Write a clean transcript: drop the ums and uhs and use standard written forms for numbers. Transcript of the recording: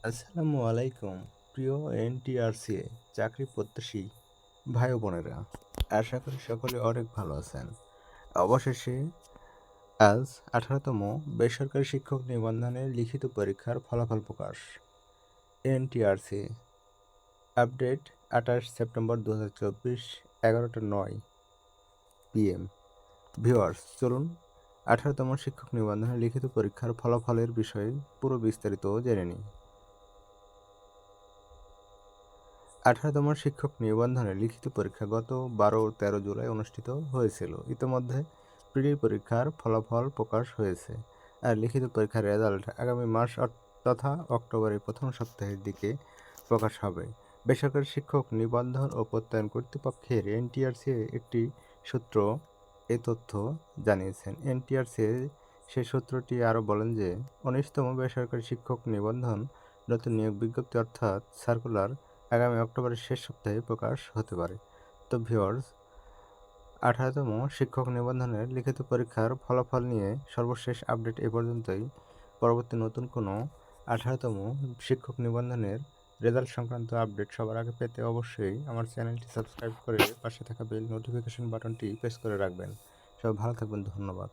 আসসালামু আলাইকুম প্রিয় এনটিআরসি চাকরি প্রত্যাশী ভাই ও বোনেরা, আশা করি সকলে অনেক ভালো আছেন। অবশেষে আজ 18তম বেসরকারি শিক্ষক নিবন্ধনের লিখিত পরীক্ষার ফলাফল প্রকাশ। NTRC update 28 September 2024, 11:09 PM। Viewers, চলুন 18তম শিক্ষক নিবন্ধনের লিখিত পরীক্ষার ফলাফলের বিষয়ে পুরো বিস্তারিত জেনে নিই। 18তম শিক্ষক নিবন্ধনের লিখিত পরীক্ষা গত 12 ও 13 জুলাই অনুষ্ঠিত হয়েছিল। ইতোমধ্যে প্রি পরীক্ষার ফলাফল প্রকাশ হয়েছে, আর লিখিত পরীক্ষার রেজাল্ট আগামী মাস তথা অক্টোবরের প্রথম সপ্তাহের দিকে প্রকাশ হবে। বেসরকারি শিক্ষক নিবন্ধন ও প্রত্যয়ন কর্তৃপক্ষের এনটিআরসি একটি সূত্র এ তথ্য জানিয়েছেন। এনটিআরসি সেই সূত্রটি আরও বলেন যে 19তম বেসরকারি শিক্ষক নিবন্ধন নতুন নিয়োগ বিজ্ঞপ্তি অর্থাৎ সার্কুলার আগামী অক্টোবরের শেষ সপ্তাহে প্রকাশ হতে পারে। তো ভিউয়ার্স, 18তম শিক্ষক নিবন্ধনের লিখিত পরীক্ষার ফলাফল নিয়ে সর্বশেষ আপডেট এ পর্যন্তই। পরবর্তী নতুন কোনো 18তম শিক্ষক নিবন্ধনের রেজাল্ট সংক্রান্ত আপডেট সবার আগে পেতে অবশ্যই আমার চ্যানেলটি সাবস্ক্রাইব করে পাশে থাকা বেল নোটিফিকেশন বাটনটি প্রেস করে রাখবেন। সবাই ভালো থাকবেন, ধন্যবাদ।